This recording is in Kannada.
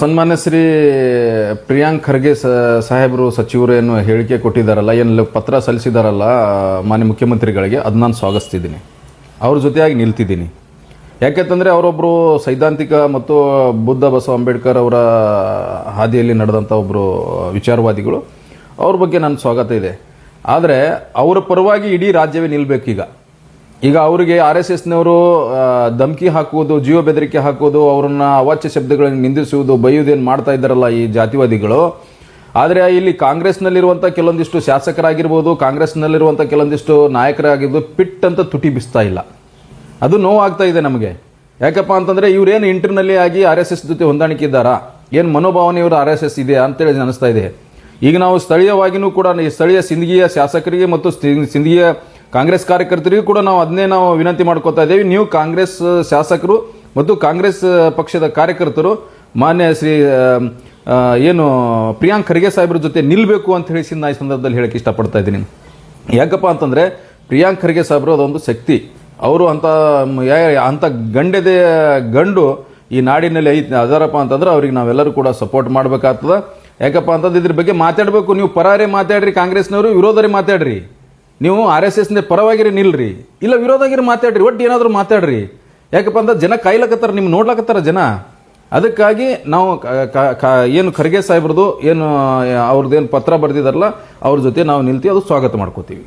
ಸನ್ಮಾನ್ಯ ಶ್ರೀ ಪ್ರಿಯಾಂಕ್ ಖರ್ಗೆ ಸಾಹೇಬರು ಸಚಿವರು ಏನು ಹೇಳಿಕೆ ಕೊಟ್ಟಿದ್ದಾರಲ್ಲ, ಏನು ಪತ್ರ ಸಲ್ಲಿಸಿದಾರಲ್ಲ ಮಾನ್ಯ ಮುಖ್ಯಮಂತ್ರಿಗಳಿಗೆ, ಅದು ನಾನು ಸ್ವಾಗತಿಸ್ತಿದ್ದೀನಿ. ಅವ್ರ ಜೊತೆಯಾಗಿ ನಿಲ್ತಿದ್ದೀನಿ. ಯಾಕೆಂತಂದರೆ ಅವರೊಬ್ಬರು ಸೈದ್ಧಾಂತಿಕ ಮತ್ತು ಬುದ್ಧ ಬಸವ ಅಂಬೇಡ್ಕರ್ ಅವರ ಹಾದಿಯಲ್ಲಿ ನಡೆದಂಥ ಒಬ್ಬರು ವಿಚಾರವಾದಿಗಳು. ಅವ್ರ ಬಗ್ಗೆ ನನ್ನ ಸ್ವಾಗತ ಇದೆ. ಆದರೆ ಅವರ ಪರವಾಗಿ ಇಡೀ ರಾಜ್ಯವೇ ನಿಲ್ಲಬೇಕೀಗ. ಈಗ ಅವರಿಗೆ RSSನವರು ಧಮಕಿ ಹಾಕುವುದು, ಜೀವ ಬೆದರಿಕೆ ಹಾಕುವುದು, ಅವರನ್ನ ಅವಾಚ್ಯ ಶಬ್ದಗಳನ್ನು ನಿಂದಿಸುವುದು, ಬೈಯುವುದೇನು ಮಾಡ್ತಾ ಇದ್ದಾರಲ್ಲ ಈ ಜಾತಿವಾದಿಗಳು. ಆದರೆ ಇಲ್ಲಿ ಕಾಂಗ್ರೆಸ್ನಲ್ಲಿರುವಂಥ ಕೆಲವೊಂದಿಷ್ಟು ಶಾಸಕರಾಗಿರ್ಬೋದು, ಕಾಂಗ್ರೆಸ್ನಲ್ಲಿರುವಂಥ ಕೆಲವೊಂದಿಷ್ಟು ನಾಯಕರಾಗಿರ್ಬೋದು, ಪಿಟ್ ಅಂತ ತುಟಿ ಬಿಸ್ತಾ ಇಲ್ಲ. ಅದು ನೋವಾಗ್ತಾ ಇದೆ ನಮಗೆ. ಯಾಕಪ್ಪ ಅಂತಂದರೆ ಇವರೇನು ಇಂಟರ್ನಲ್ಲಿ ಆಗಿ RSS ಜೊತೆ ಹೊಂದಾಣಿಕೆ ಇದ್ದಾರಾ, ಏನು ಮನೋಭಾವನೆ ಇವರು RSS ಇದೆ ಅಂತೇಳಿ ಅನಿಸ್ತಾ ಇದೆ. ಈಗ ನಾವು ಸ್ಥಳೀಯವಾಗಿಯೂ ಕೂಡ ಈ ಸ್ಥಳೀಯ ಸಿಂದಗಿಯ ಶಾಸಕರಿಗೆ ಮತ್ತು ಸಿಂದಗಿಯ ಕಾಂಗ್ರೆಸ್ ಕಾರ್ಯಕರ್ತರಿಗೂ ಕೂಡ ನಾವು ಅದನ್ನೇ ನಾವು ವಿನಂತಿ ಮಾಡ್ಕೋತಾ ಇದ್ದೇವೆ. ನೀವು ಕಾಂಗ್ರೆಸ್ ಶಾಸಕರು ಮತ್ತು ಕಾಂಗ್ರೆಸ್ ಪಕ್ಷದ ಕಾರ್ಯಕರ್ತರು ಮಾನ್ಯ ಶ್ರೀ ಏನು ಪ್ರಿಯಾಂಕ್ ಖರ್ಗೆ ಸಾಹೇಬ್ರ ಜೊತೆ ನಿಲ್ಲಬೇಕು ಅಂತ ಹೇಳಿ ನಾನು ಈ ಸಂದರ್ಭದಲ್ಲಿ ಹೇಳಕ್ಕೆ ಇಷ್ಟಪಡ್ತಾ ಇದ್ದೀನಿ. ಯಾಕಪ್ಪ ಅಂತಂದರೆ ಪ್ರಿಯಾಂಕ್ ಖರ್ಗೆ ಸಾಹೇಬರು ಅದೊಂದು ಶಕ್ತಿ. ಅವರು ಅಂಥ ಗಂಡು ಈ ನಾಡಿನಲ್ಲಿ ಅದರಪ್ಪ ಅಂತಂದ್ರೆ ಅವ್ರಿಗೆ ನಾವೆಲ್ಲರೂ ಕೂಡ ಸಪೋರ್ಟ್ ಮಾಡಬೇಕಾಗ್ತದೆ. ಯಾಕಪ್ಪ ಅಂತಂದ್ರೆ ಇದ್ರ ಬಗ್ಗೆ ಮಾತಾಡಬೇಕು. ನೀವು ಪರಾರೇ ಮಾತಾಡ್ರಿ, ಕಾಂಗ್ರೆಸ್ನವರು ವಿರೋಧರೇ ಮಾತಾಡ್ರಿ. ನೀವು RSSನ ಪರವಾಗಿರಿ ನಿಲ್ರಿ, ಇಲ್ಲ ವಿರೋಧಾಗಿರಿ ಮಾತಾಡ್ರಿ, ಒಟ್ಟು ಏನಾದರೂ ಮಾತಾಡ್ರಿ. ಯಾಕಪ್ಪ ಅಂದ್ರೆ ಜನ ಕಾಯ್ಲಕತ್ತಾರ, ನಿಮ್ಗೆ ನೋಡ್ಲಕತ್ತಾರ ಜನ. ಅದಕ್ಕಾಗಿ ನಾವು ಏನು ಖರ್ಗೆ ಸಾಹೇಬ್ರದ್ದು ಏನು ಅವ್ರದ್ದೇನು ಪತ್ರ ಬರೆದಿದ್ದಾರಲ್ಲ ಅವ್ರ ಜೊತೆ ನಾವು ನಿಲ್ತೀವಿ, ಅದು ಸ್ವಾಗತ ಮಾಡ್ಕೋತೀವಿ.